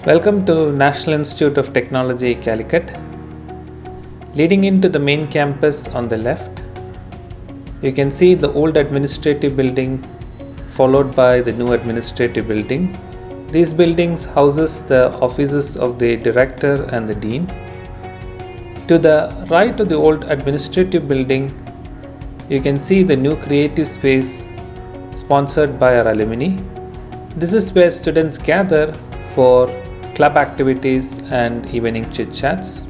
Welcome to National Institute of Technology, Calicut. Leading into the main campus on the left, you can see the old administrative building followed by the new administrative building. These buildings houses the offices of the director and the dean. To the right of the old administrative building, you can see the new creative space sponsored by our alumni. This is where students gather for club activities and evening chit chats.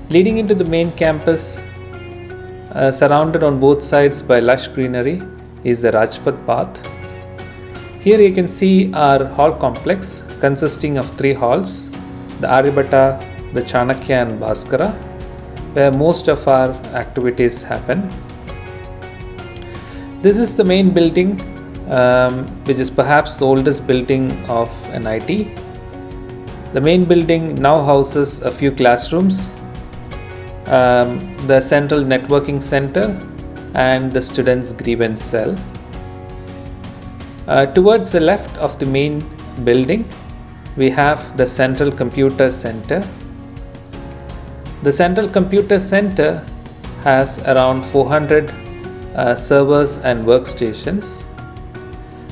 Leading into the main campus, surrounded on both sides by lush greenery, is the Rajpath Path. Here you can see our hall complex consisting of 3 halls: the Aryabhatta, the Chanakya and Bhaskara, where most of our activities happen. This is the main building, which is perhaps the oldest building of NIT. The main building now houses a few classrooms, the central networking center and the students' grievance cell. Towards the left of the main building, we have the Central Computer Center. The Central Computer Center has around 400 servers and workstations.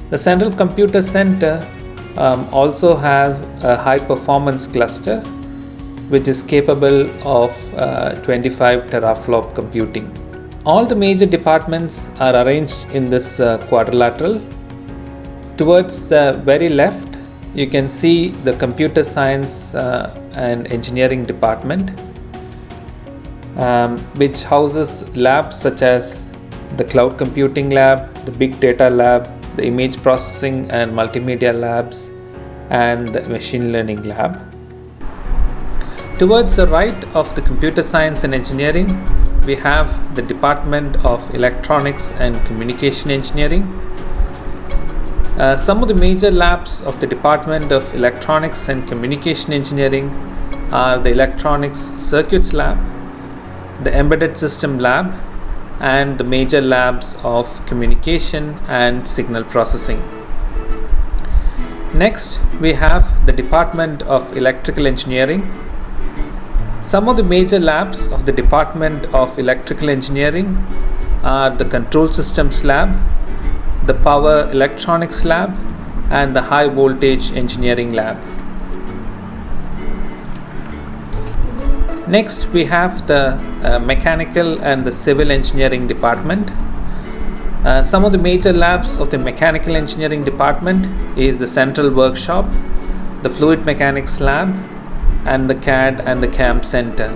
The Central Computer Center also has a high performance cluster which is capable of 25 teraflop computing. All the major departments are arranged in this quadrilateral. Towards the very left, you can see the computer science and engineering department, which houses labs such as the cloud computing lab, the big data lab, the image processing and multimedia labs, and the machine learning lab. Towards the right of the computer science and engineering, we have the Department of Electronics and Communication Engineering. Some of the major labs of the Department of Electronics and Communication Engineering are the Electronics Circuits Lab, the Embedded System Lab, and the major labs of communication and signal processing. Next, we have the Department of Electrical Engineering. Some of the major labs of the Department of Electrical Engineering are the Control Systems Lab, the Power Electronics Lab, and the High Voltage Engineering Lab. Next, we have the Mechanical and the Civil Engineering Department. Some of the major labs of the Mechanical Engineering Department is the Central Workshop, the Fluid Mechanics Lab, and the CAD and the CAM Center.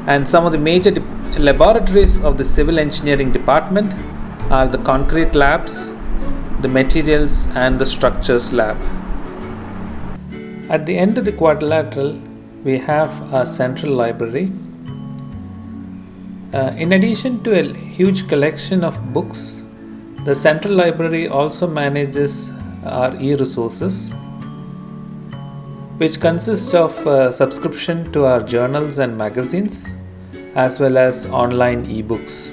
And some of the major laboratories of the Civil Engineering Department are the Concrete Labs, the Materials and the Structures Lab. At the end of the quadrilateral, we have our central library. In addition to a huge collection of books, the central library also manages our e-resources, which consists of subscription to our journals and magazines, as well as online e-books.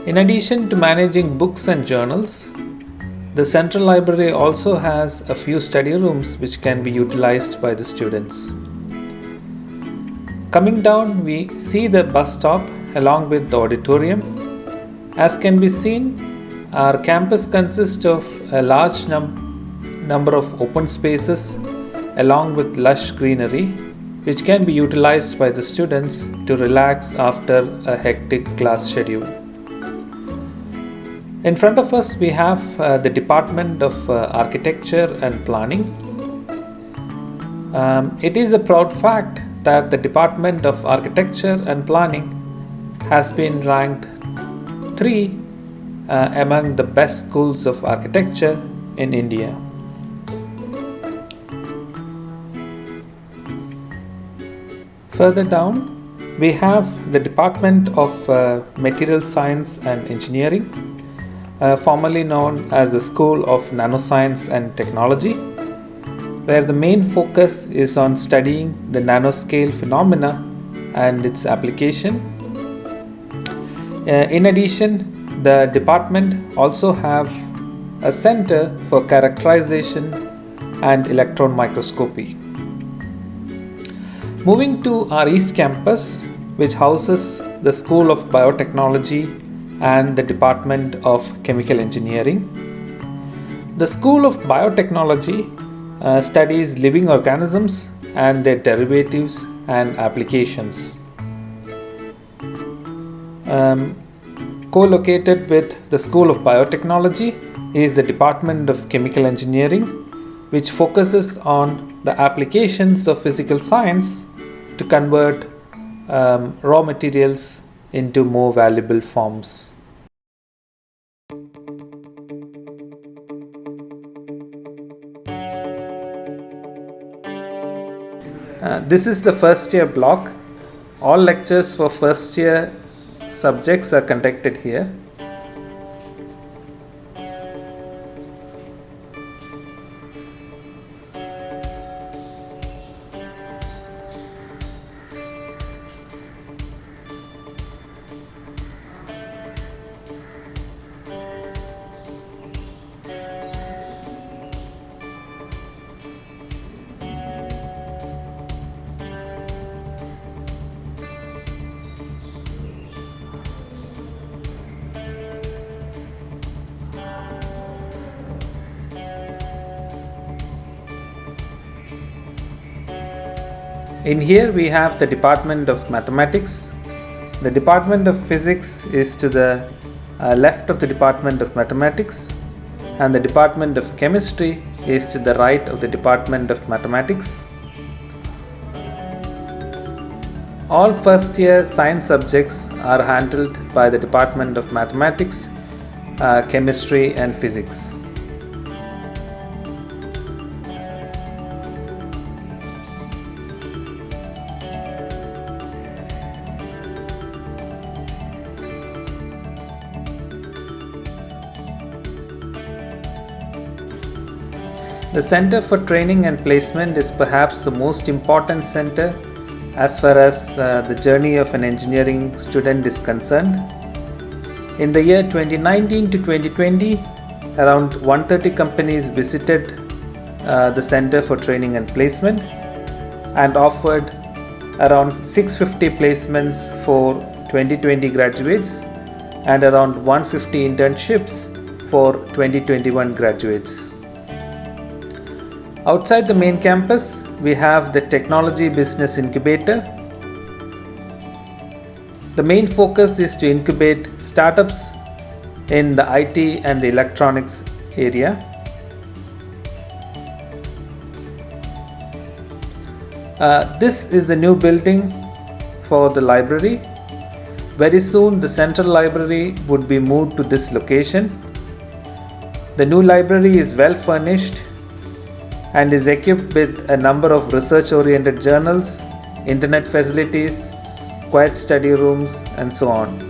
In addition to managing books and journals, the Central Library also has a few study rooms which can be utilized by the students. Coming down, we see the bus stop along with the auditorium. As can be seen, our campus consists of a large number of open spaces along with lush greenery, which can be utilized by the students to relax after a hectic class schedule. In front of us, we have the Department of Architecture and Planning. It is a proud fact that the Department of Architecture and Planning has been ranked 3 among the best schools of architecture in India. Further down, we have the Department of Material Science and Engineering, formerly known as the School of Nanoscience and Technology, where the main focus is on studying the nanoscale phenomena and its application. In addition, the department also have a center for characterization and electron microscopy. Moving to our East Campus, which houses the School of Biotechnology and the Department of Chemical Engineering. The School of Biotechnology studies living organisms and their derivatives and applications. Co-located with the School of Biotechnology is the Department of Chemical Engineering, which focuses on the applications of physical science to convert raw materials into more valuable forms. This is the first year block. All lectures for first year subjects are conducted here. In here we have the Department of Mathematics. The Department of Physics is to the left of the Department of Mathematics, and the Department of Chemistry is to the right of the Department of Mathematics. All first year science subjects are handled by the Department of Mathematics, Chemistry and Physics. The Center for Training and Placement is perhaps the most important center as far as the journey of an engineering student is concerned. In the year 2019 to 2020, around 130 companies visited the Center for Training and Placement and offered around 650 placements for 2020 graduates and around 150 internships for 2021 graduates. Outside the main campus, we have the Technology Business Incubator. The main focus is to incubate startups in the IT and the electronics area. This is the new building for the library. Very soon the central library would be moved to this location. The new library is well furnished and is equipped with a number of research-oriented journals, internet facilities, quiet study rooms, and so on.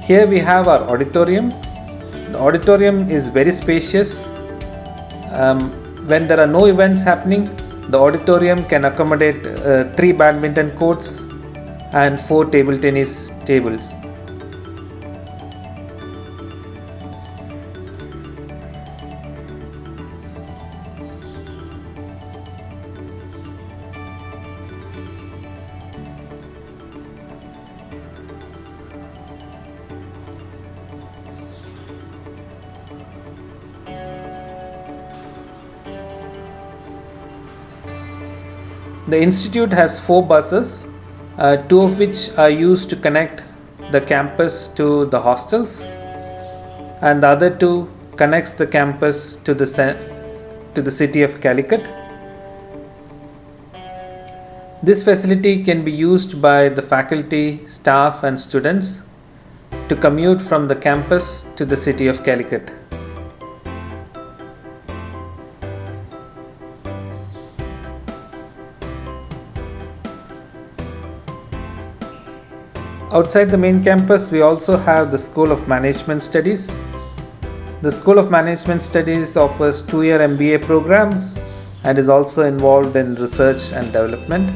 Here we have our auditorium. The auditorium is very spacious. When there are no events happening, the auditorium can accommodate 3 badminton courts and 4 table tennis tables. The institute has 4 buses, 2 of which are used to connect the campus to the hostels, and the other 2 connects the campus to the city of Calicut. This facility can be used by the faculty, staff and students to commute from the campus to the city of Calicut. Outside the main campus, we also have the School of Management Studies. The School of Management Studies offers 2-year MBA programs and is also involved in research and development.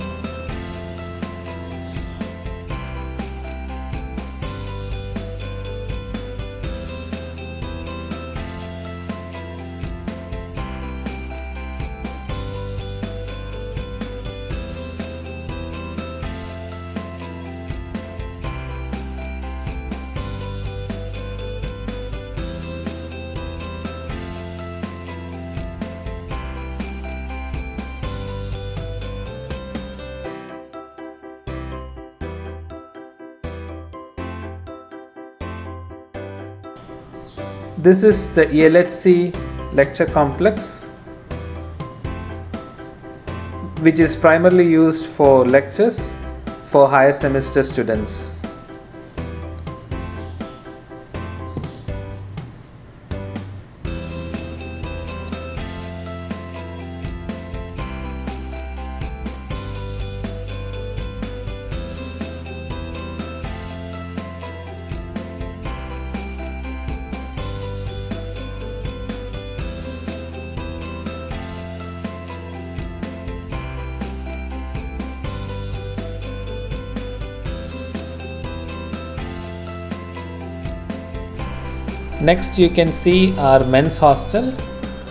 This is the ELHC lecture complex, which is primarily used for lectures for higher semester students. Next, you can see our men's hostel,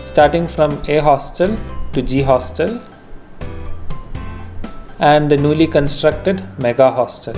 starting from A hostel to G hostel, and the newly constructed mega hostel.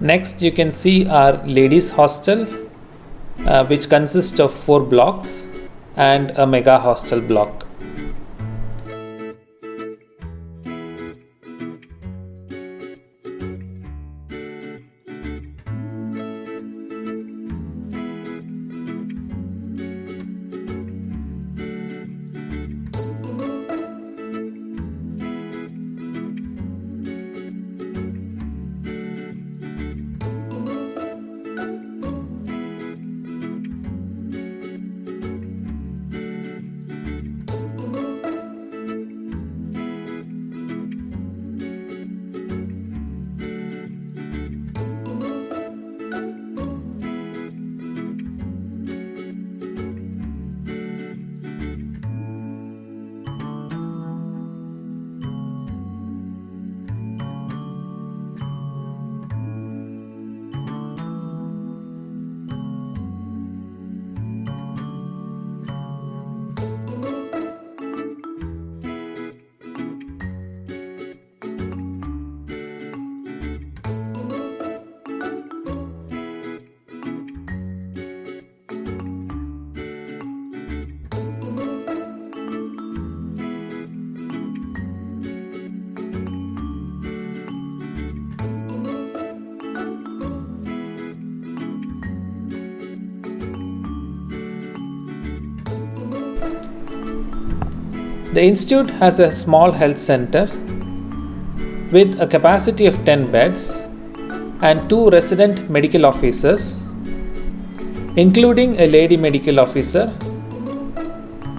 Next, you can see our ladies hostel, which consists of 4 blocks and a mega hostel block. The institute has a small health center with a capacity of 10 beds and 2 resident medical officers, including a lady medical officer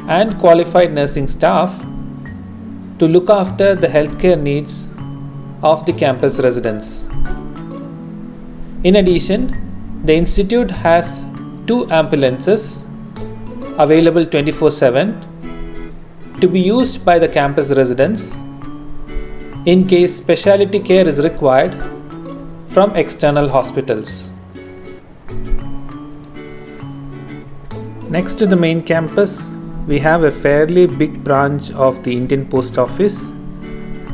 and qualified nursing staff to look after the healthcare needs of the campus residents. In addition, the institute has 2 ambulances available 24/7 to be used by the campus residents in case specialty care is required from external hospitals. Next to the main campus, we have a fairly big branch of the Indian Post Office,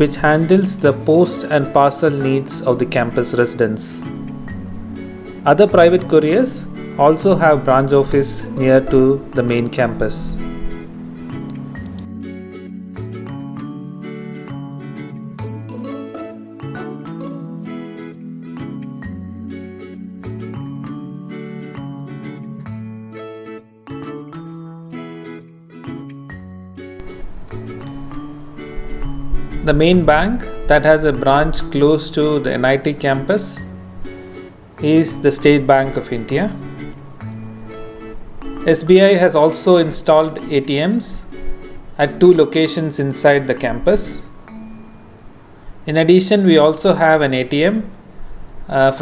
which handles the post and parcel needs of the campus residents. Other private couriers also have branch office near to the main campus. The main bank that has a branch close to the NIT campus is the State Bank of India. SBI has also installed ATMs at 2 locations inside the campus. In addition, we also have an ATM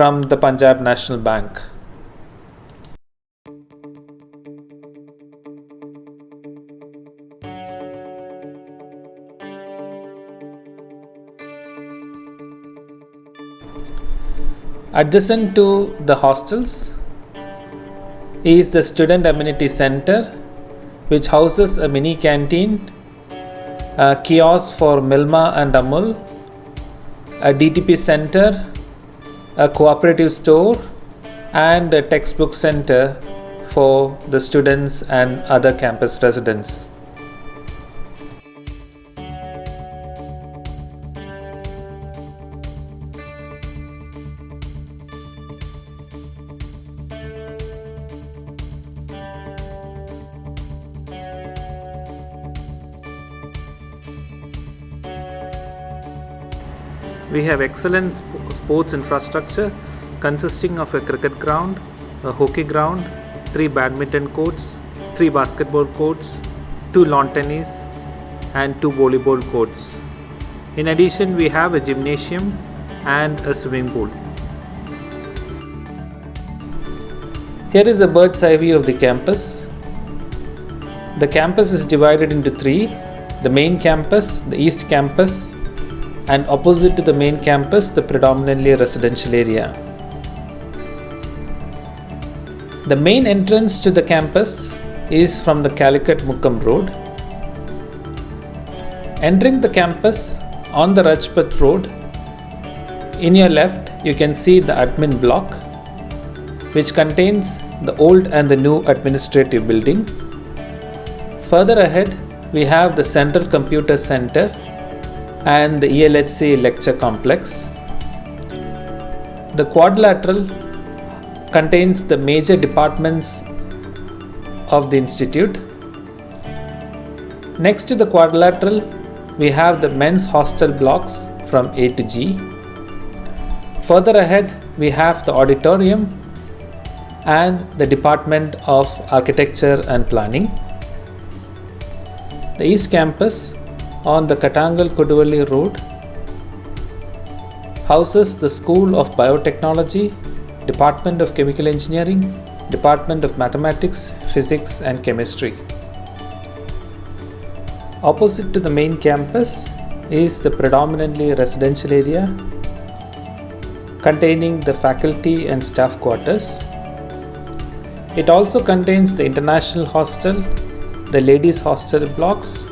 from the Punjab National Bank. Adjacent to the hostels is the Student Amenity Center, which houses a mini canteen, a kiosk for Milma and Amul, a DTP center, a cooperative store, and a textbook center for the students and other campus residents. We have excellent sports infrastructure consisting of a cricket ground, a hockey ground, 3 badminton courts, 3 basketball courts, 2 lawn tennis and 2 volleyball courts. In addition, we have a gymnasium and a swimming pool. Here is a bird's eye view of the campus. The campus is divided into 3: the main campus, the east campus, and opposite to the main campus, the predominantly residential area. The main entrance to the campus is from the Calicut Mukkam Road. Entering the campus on the Rajpath Road, in your left you can see the admin block, which contains the old and the new administrative building. Further ahead, we have the Central Computer Center and the ELHC lecture complex. The quadrilateral contains the major departments of the institute. Next to the quadrilateral, we have the men's hostel blocks from A to G. Further ahead, we have the auditorium and the Department of Architecture and Planning. The East Campus on the Katangal-Koduvally Road houses the School of Biotechnology, Department of Chemical Engineering, Department of Mathematics, Physics and Chemistry. Opposite to the main campus is the predominantly residential area containing the faculty and staff quarters. It also contains the international hostel, the ladies hostel blocks,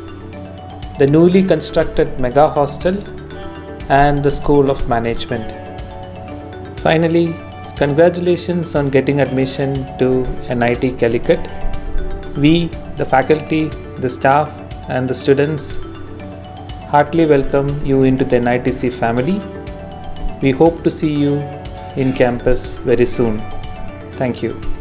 the newly constructed mega hostel and the School of Management. Finally, congratulations on getting admission to NIT Calicut. We, the faculty, the staff and the students heartily welcome you into the NITC family. We hope to see you in campus very soon. Thank you.